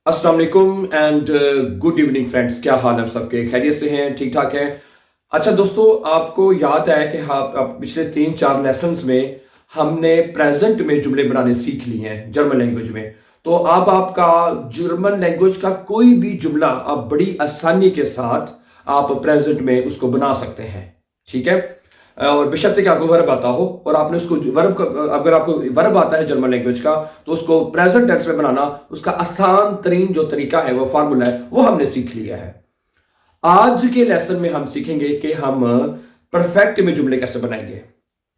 अस्सलाम वालेकुम and good evening friends. क्या हाल है आप सबके? खैरियत से हैं? ठीक ठाक हैं? अच्छा दोस्तों, आपको याद है कि आप पिछले 3-4 लेसन्स में हमने प्रेजेंट में जुमले बनाने सीख लिए हैं जर्मन लैंग्वेज में। तो अब आपका जर्मन लैंग्वेज का कोई भी जुमला आप बड़ी आसानी के साथ आप प्रेजेंट में उसको बना सकते हैं। ठीक है? और बेशर्ते कि आपको वर्ब आता हो और आपने उसको वर्ब अगर आपको वर्ब आता है जर्मन लैंग्वेज का, तो उसको प्रेजेंट टेंस में बनाना उसका आसान तरीन जो तरीका है, वो फार्मूला है, वो हमने सीख लिया है। आज के लेसन में हम सीखेंगे कि हम परफेक्ट में जुमले कैसे बनाएंगे।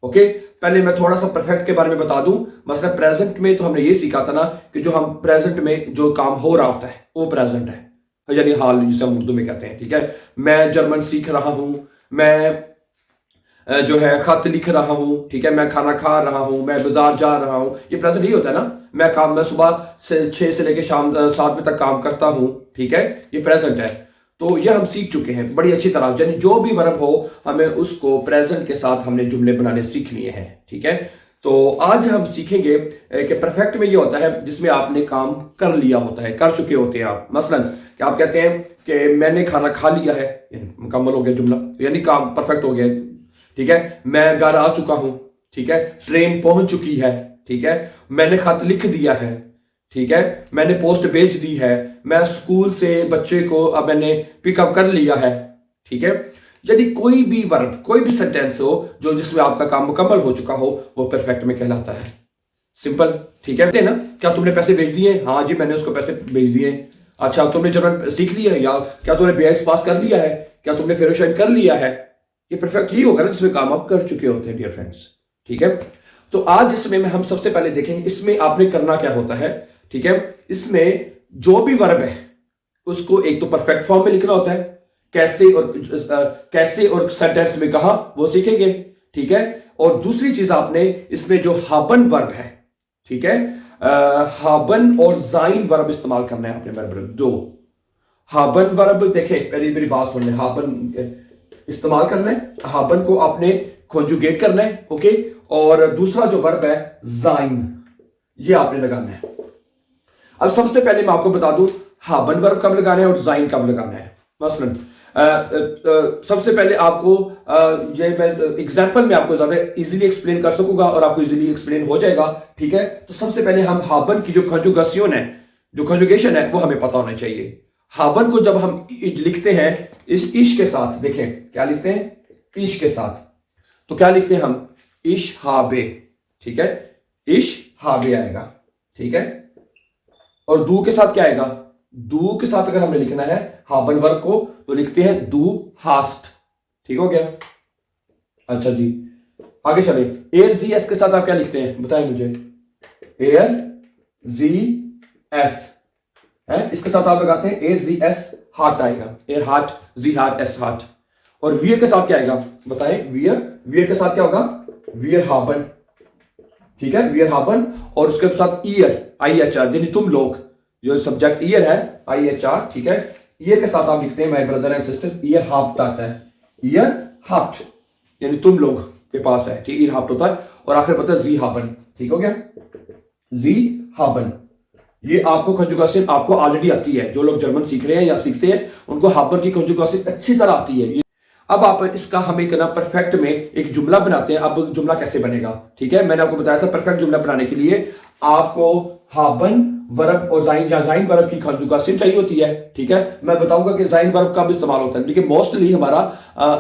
ओके, पहले मैं थोड़ा सा परफेक्ट के बारे में बता दूं। मसला प्रेजेंट में तो हमने ये सीखा था ना कि जो हम प्रेजेंट में जो काम हो रहा होता है वो प्रेजेंट है, यानी हाल, जिसे हम उर्दू में कहते हैं। ठीक है, मैं जर्मन सीख रहा हूं, मैं जो है खत लिख रहा हूं, ठीक है, मैं खाना खा रहा हूं, मैं बाजार जा रहा हूं, ये प्रेजेंट ही होता है ना। मैं सुबह से 6 से लेकर शाम 7 बजे तक काम करता हूं, ठीक है, ये प्रेजेंट है। तो ये हम सीख चुके हैं बड़ी अच्छी तरह, यानी जो भी वर्ब हो हमें उसको प्रेजेंट के साथ हमने जुमले बनाने सीख लिए हैं। ठीक है, तो आज हम सीखेंगे कि परफेक्ट में ये होता है जिसमें आपने काम कर लिया होता है, कर चुके होते हैं आप। मसलन कि आप कहते हैं कि मैंने खाना खा लिया है, मुकम्मल हो गया जुमला, यानी काम परफेक्ट हो गया। ठीक है, मैं घर आ चुका हूं, ठीक है, ट्रेन पहुंच चुकी है, ठीक है, मैंने खत लिख दिया है, ठीक है, मैंने पोस्ट भेज दी है, मैं स्कूल से बच्चे को अब मैंने पिकअप कर लिया है। ठीक है, यदि कोई भी वर्ब, कोई भी सेंटेंस हो जो जिसमें आपका काम मुकम्मल हो चुका हो, वो परफेक्ट में कहलाता है। सिंपल। ठीक है ना? क्या तुमने पैसे भेज दिए? हाँ जी, मैंने उसको पैसे भेज दिए। अच्छा, तुमने जर्मन सीख लिया है? या क्या तुमने बीएस पास कर लिया है? क्या तुमने फेलोशिप कर लिया है? ये परफेक्ट ही होगा ना जिसमें काम आप कर चुके होते हैं डियर फ्रेंड्स। ठीक है, तो आज इसमें हम सबसे पहले देखेंगे इसमें आपने करना क्या होता है। ठीक है, इसमें जो भी वर्ब है उसको एक तो परफेक्ट फॉर्म में लिखना होता है, कैसे और सेंटेंस में कहा वो सीखेंगे। ठीक है, और दूसरी चीज आपने इसमें जो हाबन वर्ब है, ठीक है, हाबन और जाइन वर्ब इस्तेमाल करना है आपने। वर्ब दो हाबन वर्ब, देखें पहले मेरी बात सुन ले, हाबन इस्तेमाल करना है, हाबन को आपने कॉन्जुगेट करना है। ओके, और दूसरा जो वर्ब है जाइन, ये आपने लगाना है। अब सबसे पहले मैं आपको बता दूं हाबन वर्ब कब लगाना है और जाइन कब लगाना है। मसलन सबसे पहले आपको ये मैं एग्जांपल में आपको ज्यादा इजीली एक्सप्लेन कर सकूंगा और आपको इजीली एक्सप्लेन हो जाएगा। ठीक है, तो सबसे पहले हम हाबन की जो कॉन्जुगेशन है, जो कॉन्जुगेशन है, वो हमें पता होना चाहिए। हाबन को जब हम लिखते हैं इश के साथ, देखें क्या लिखते हैं इश के साथ, तो क्या लिखते हैं हम इश हाबे। ठीक है, इश हाबे आएगा। ठीक है, और दू के साथ क्या आएगा? दू के साथ अगर हमने लिखना है हाबन वर्ब को तो लिखते हैं दू हास्ट। ठीक हो गया? अच्छा जी, आगे चले। एयर जी एस के साथ आप क्या लिखते हैं बताएं मुझे? एयर जी एस है, इसके साथ आप लगाते हैं एयर जी एस हार्ट आएगा, एयर हार्ट, जी हार्ट, एस हार्ट। और वियर के साथ क्या आएगा बताएं? वियर, वियर के साथ क्या होगा? वियर हाबन। ठीक है, वियर हाबन, और उसके साथ ईयर, आई एच आर, यानी तुम लोग, जो सब्जेक्ट ईयर है, आई एच आर। ठीक है, ईयर के साथ आप लिखते हैं my brother and sister, year हाफ्ट आता है, ईयर हाफ्ट यानी तुम लोग के पास है। ठीक, ईयर हाफ्ट होता है, और आखिर पता है जी हाबन। ठीक हो गया? जी हाबन, ये आपको कंजुगेशन आपको ऑलरेडी आती है। जो लोग जर्मन सीख रहे हैं या सीखते हैं उनको हाबर की कंजुगेशन अच्छी तरह आती है। अब आप इसका हम एक ना परफेक्ट में एक जुमला बनाते हैं। अब जुमला कैसे बनेगा? ठीक है, मैंने आपको बताया था परफेक्ट जुमला बनाने के लिए आपको हाबन वर्ब और जाइन या जाइन वर्ब की कंजुगेशन चाहिए होती है। ठीक है, मैं बताऊंगा कि जाइन वर्ब कब इस्तेमाल होता है, लेकिन मोस्टली हमारा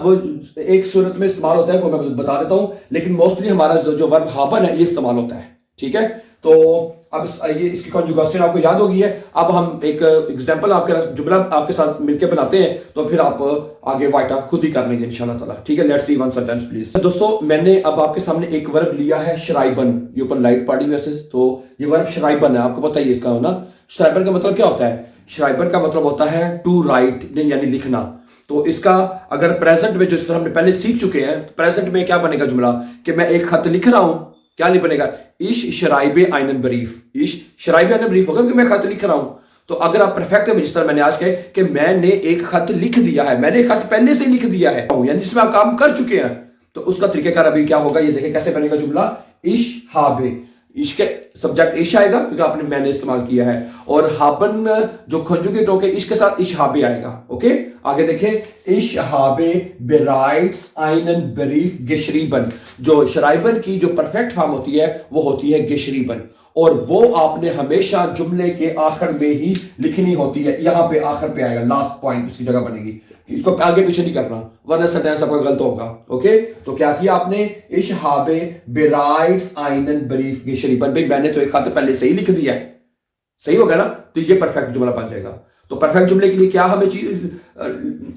वो एक सूरत में इस्तेमाल होता है, वो मैं बता देता हूं, लेकिन मोस्टली हमारा जो वर्ब हाबन है ये इस्तेमाल होता है। ठीक है, तो अब ये इसकी कॉन्जुगेशन आपको याद होगी है। अब हम एक एग्जांपल आपके जुमला आपके साथ मिलकर बनाते हैं, तो फिर आप आगे वाइटा खुद ही कर लेंगे इंशाल्लाह ताला। ठीक है, let's see one sentence please. दोस्तों, मैंने अब आपके सामने एक वर्ब लिया है श्राइबन, ये ऊपर लाइट पड़ी वैसे, तो ये वर्ब श्राइबन है, आपको पता ही है इसका होना। श्राइबन का मतलब क्या होता है? श्राइबन का मतलब होता है टू राइट, यानी लिखना। तो इसका अगर प्रेजेंट में, जो हमने पहले सीख चुके हैं, प्रेजेंट में क्या बनेगा जुमला कि मैं एक खत लिख रहा हूं, क्या नहीं बनेगा? इश शराइबे आइनन बरीफ, इश शराइबे आइनन बरीफ होगा क्योंकि मैं खत लिख रहा हूं। तो अगर आप परफेक्ट में, जिस तरह मैंने आज कहे कि मैंने एक खत लिख दिया है, मैंने खत पहले से लिख दिया है, यानी जिसमें आप काम कर चुके हैं, तो उसका तरीकेकार अभी क्या होगा ये देखें कैसे बनेगा जुमला। इश हाबे, इश्क सब्जेक्ट इश आएगा क्योंकि आपने मैंने इस्तेमाल किया है, और हाबन जो कंजुगेट होके इश के साथ इश हाबे आएगा। ओके, आगे देखें, इश हाबे बेराइट्स आइनन बरीफ गेशरीबन। जो शराइबन की जो परफेक्ट फॉर्म होती है वो होती है गेशरीबन, और वो आपने हमेशा जुमले के आखिर में ही लिखनी होती है। यहां पे आखिर पे आएगा, लास्ट पॉइंट इसकी जगह बनेगी, इसको आगे पीछे नहीं करना वरना सेंटेंस आपका गलत होगा। ओके, तो क्या किया आपने, इश हाबे बेराइट्स आइनन बरीफ गेशरीबन। भाई मैंने तो एक खत पहले से ही लिख दिया है, सही हो गया ना, तो ये परफेक्ट जुमला बन जाएगा। तो परफेक्ट जुमले के लिए क्या हमें चीज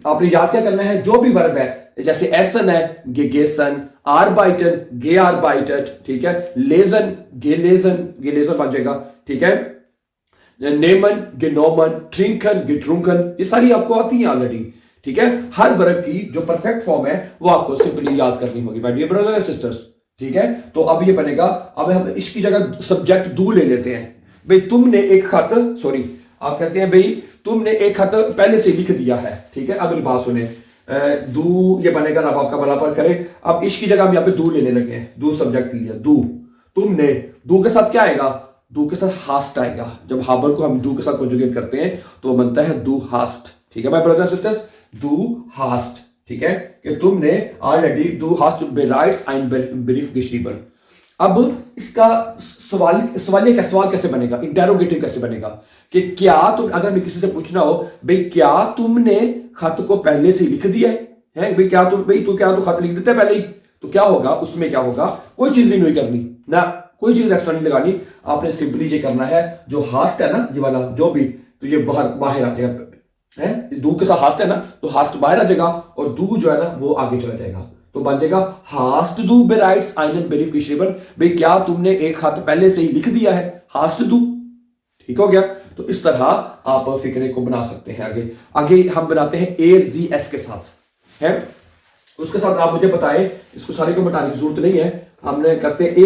आपने याद क्या करना है, जो भी वर्ब है, जैसे एसन है गेसन, आरबाइटन गे आरबाइटेड, ठीक है, लेजन गेलेजन बन जाएगा, ठीक है, नेमन गेनोमन, ट्रिंकन गेट्रुंकन, ये सारी आपको आती है ऑलरेडी, ठीक है। हर वर्ब की जो परफेक्ट फॉर्म है वो आपको सिंपली याद करनी होगी my dear brothers and sisters, ठीक है। तो अब ये बनेगा, अब हम इसकी जगह सब्जेक्ट दू ले लेते हैं। भाई तुमने एक खत, सॉरी आप कहते हैं भाई तुमने एक खत पहले से लिख दिया है, ठीक है। अब मेरी बात सुने, दू ये बनेगा, रब आपका भला करे। अब इसकी जगह हम यहाँ पे दू लेने लगे हैं, दू सब्जेक्ट लिया, दू, तुमने, दू के साथ क्या आएगा, दू के साथ हास्ट आएगा। जब हाबर को हम दू के साथ कंजुगेट करते हैं तो बनता है दू हास्ट, ठीक है माय ब्रदर्स एंड सिस्टर्स, दू हास्ट, ठीक है, कि तुमने ऑलरेडी दू हास्ट बेराइट्स आइन ब्रीफ गेशरीबन। अब इसका सवाल कैसे बनेगा, इंटेरोगेटिव कैसे बनेगा, कि क्या तुम, अगर मैं किसी से पूछना हो भाई क्या तुमने खत को पहले से लिख दिया है भाई, क्या तुम, भाई क्या तू खत लिख देते पहले ही, तो क्या होगा उसमें, क्या होगा, कोई चीज नहीं करनी ना, कोई चीज एक्स्ट्रा नहीं लगानी, आपने सिंपली ये करना है, जो हास्ट है ना ये वाला जो भी, तो ये बाहर आ जाएगा है, दू के साथ हास्ट है ना, तो हास्ट बाहर आ जाएगा और दू जो है ना वो आगे चला जाएगा, तो बन जाएगा हास्ट दू बेराइट्स आइनन बेरीफ गेशरीबन। भाई क्या तुमने एक खत पहले से ही लिख दिया है, हास्ट दू, ठीक हो गया। तो इस तरह आप फिक्रे को बना सकते हैं। आगे हम बनाते हैं एर जी एस के साथ है, उसके साथ आप मुझे बताएं, इसको सारे को बताने की जरूरत नहीं है, हमने करते हैं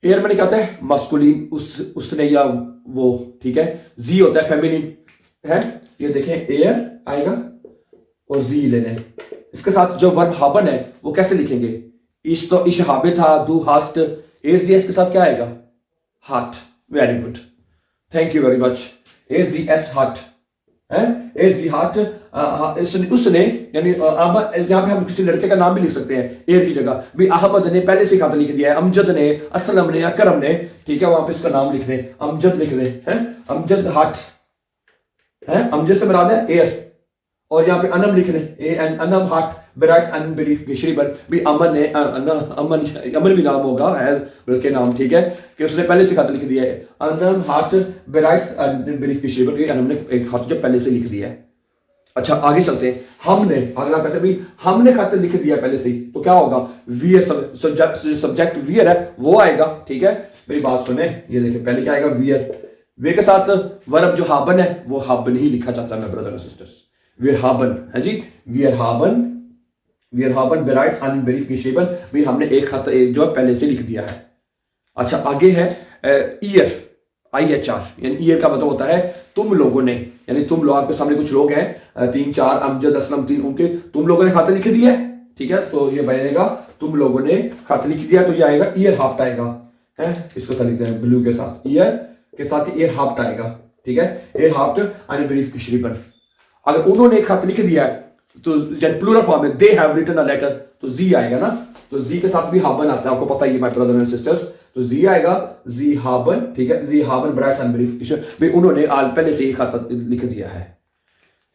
एयर मैंने कहता है मस्कुलिन, उसने या वो, ठीक है। जी होता है फेमिनिन है, ये देखें एयर आएगा और जी लेने, इसके साथ जो वर्ब हाबन है वो कैसे लिखेंगे, इश तो इश हाबे था, दू हास्ट, एयर जी एस के साथ क्या आएगा, heart, very good, thank you very much, air G S heart है, एयर जी हार्ट, उसने यानी यहाँ पे हम किसी लड़के का नाम भी लिख सकते हैं एयर की जगह, भी अहमद ने पहले से खत लिख दिया है, अमजद ने, असलम ने, अकरम ने, ठीक है, वहां पे इसका नाम लिख दें, अमजद लिख दें, है अमजद हार्ट है, अमजद से मुराद है एयर, और यहाँ पे अनम लिख दें, अनम हार्ट बेराइट्स आइनन बरीफ गेशरीबन, भी अमन ने, अमन भी नाम होगा है बल्कि नाम, ठीक है, कि उसने पहले से खत लिख दिया है, Anam heart barytes आइनन brief गेशरीबन, Anam ने एक खत जो पहले से लिख दिया है। अच्छा आगे चलते हैं, हमने, अगला कहते हैं भाई हमने खत लिख दिया पहले से ही, तो क्या होगा, वियर, सब्जेक्ट वियर है वो आएगा, ठीक है। मेरी बात सुने, ये देखिए पहले क्या आएगा, वियर, वे के साथ वर्ब जो हाबन है वो हाबन ही लिखा जाता है मेरे ब्रदर एंड सिस्टर्स, वियर हाबन है जी, वियर हाबन बेराइट्स आइनन बरीफ गेशरीबन, भाई हमने एक खत जो है पहले से लिख दिया है। अच्छा आगे है ईयर, IHR, यानी ईयर का मतलब होता है तुम लोगों ने, यानी तुम लोग, आपके सामने कुछ लोग हैं 3-4, अमजद, असलम 3, उनके तुम लोगों ने खत लिख दिया है, ठीक है, तो ये बनेगा तुम लोगों ने खत लिख दिया, तो ये आएगा ईयर हाफ्ट आएगा है, इसको साथ लिखते हैं ब्लू के साथ, ईयर के साथ ईयर हाफ्ट आएगा, ठीक है, ईयर हाफ्ट आइनन बरीफ गेशरीबन। अगर उन्होंने खत लिख दिया है तो प्लूरल फॉर्म में they have written a letter, तो जी आएगा ना, तो जी के साथ भी हाबन आता है, आपको पता ही है माय ब्रदर एंड सिस्टर्स, तो जी आएगा, जी हाबन, ठीक है, जी हाबन बेराइट्स आइनन बरीफ गेशरीबन, भाई उन्होंने पहले से ही खत लिख दिया है,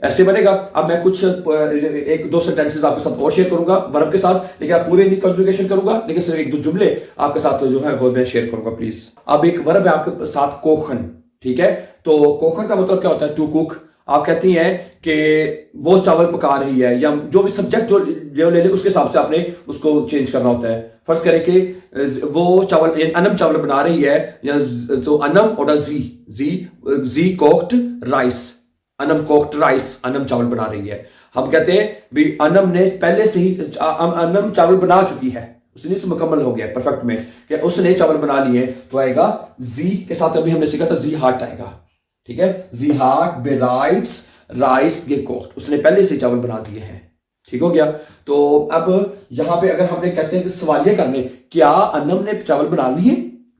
ऐसे बनेगा। अब मैं कुछ 1-2 सेंटेंसेस आपके साथ और शेयर करूंगा वर्ब के साथ, लेकिन आप पूरे नहीं कंजुगेशन करूंगा, लेकिन सिर्फ 1-2 जुमले आपके साथ जो है वो मैं शेयर करूंगा प्लीज। अब एक वर्ब है आपके साथ कोखन, ठीक है, तो कोखन का मतलब क्या होता है, टू कुक। आप कहती हैं कि वो चावल पका रही है, या जो भी सब्जेक्ट जो ले ले उसके हिसाब से आपने उसको चेंज करना होता है। फर्ज करें कि वो चावल, अनम चावल बना रही है, या तो अनम और जी कोक्ड राइस, अनम कोक्ड राइस, अनम चावल बना रही है। हम कहते हैं भी अनम ने पहले से ही अनम चावल बना चुकी है, उसने से मुकम्मल हो गया परफेक्ट में, कि उसने चावल बना लिए, तो आएगा जी के साथ, अभी हमने सीखा था जी हार्ट आएगा, ठीक है, जी हार्ट बेराइट्स राइस गे कोक्ड, उसने पहले से चावल बना दिए हैं, ठीक हो गया। तो अब यहां पे अगर हमने कहते हैं कि सवालिया करने, क्या अनम ने चावल बना लिए,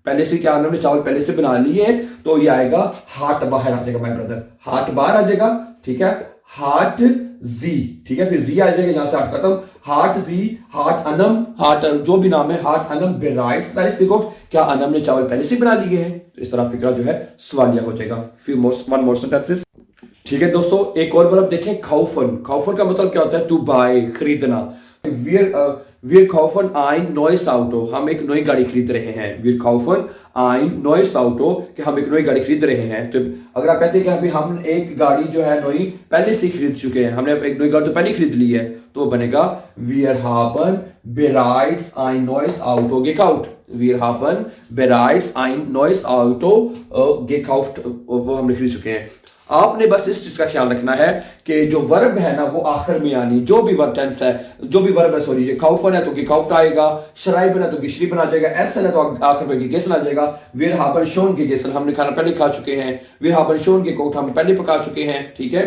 पहले से क्या हमने चावल पहले से बना लिए हैं, तो ये आएगा हार्ट बाहर आ जाएगा माय ब्रदर, हार्ट बाहर आ जाएगा, ठीक है, हार्ट जी, ठीक है, फिर जी आ जाएगा, यहां से हार्ट खत्म, हार्ट जी, हार्ट अनम, हार्ट जो भी नाम है, हार्ट अनम बेराइट्स राइस फिगोट, क्या अनम ने चावल पहले से बना लिए हैं? तो इस तरह फिक्रा जो है सवालिया हो जाएगा। वन मोर सेंटेंसेस, ठीक है दोस्तों। एक और वर्ब देखें, खाउफन। खाउफन का मतलब क्या होता है? टू बाय, खरीदना। Wir kaufen ein neues Auto, हम एक नई गाड़ी खरीद रहे हैं। Wir kaufen ein neues Auto, कि हम एक नई गाड़ी खरीद रहे हैं। तो अगर आप कहते हैं कि अभी हम एक गाड़ी जो है नई पहले से खरीद चुके हैं, हमने एक नई गाड़ी तो पहले खरीद ली है, तो बनेगा Wir haben bereits ein neues Auto gekauft। Wir haben bereits ein neues Auto gekauft, वो हमने खरीद चुके हैं। आपने बस इस चीज का ख्याल रखना है कि जो वर्ब है ना वो आखिर में आनी, जो भी वर्ब टेंस है, जो भी वर्ब है, सॉरी, ये खाउफन है तो गिकाउफ्ट आएगा, शराइबन है तो गिशरीबन आ जाएगा, एसन है तो आखिर में गिगेसन आ जाएगा, वीर हाबन शोन गिगेसन, हमने खाना पहले खा चुके हैं, वीर हाबन शोन गिकोट हम पहले पका चुके हैं, ठीक है,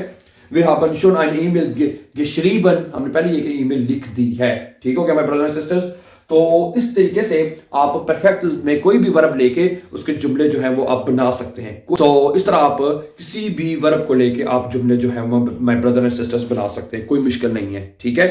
वीर हाबन शोन ein ईमेल गिशरीबन, हमने पहले ये ईमेल लिख दी है। ठीक हो गया माय ब्रदर्स एंड सिस्टर्स? तो इस तरीके से आप परफेक्ट में कोई भी वर्ब लेके उसके जुमले जो है वो आप बना सकते हैं। तो इस तरह आप किसी भी वर्ब को लेके आप जुमले जो है वो माय ब्रदर एंड सिस्टर्स बना सकते हैं, कोई मुश्किल नहीं है, ठीक है।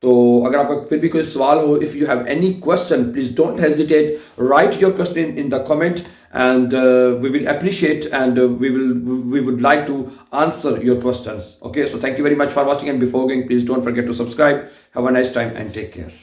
तो अगर आपका फिर भी कोई सवाल हो, if you have any question, please don't hesitate, right your question in the comment and we will appreciate and we would like to answer your questions. Okay, so thank you very much for watching, and before going, please don't forget to subscribe. Have a nice time and take care.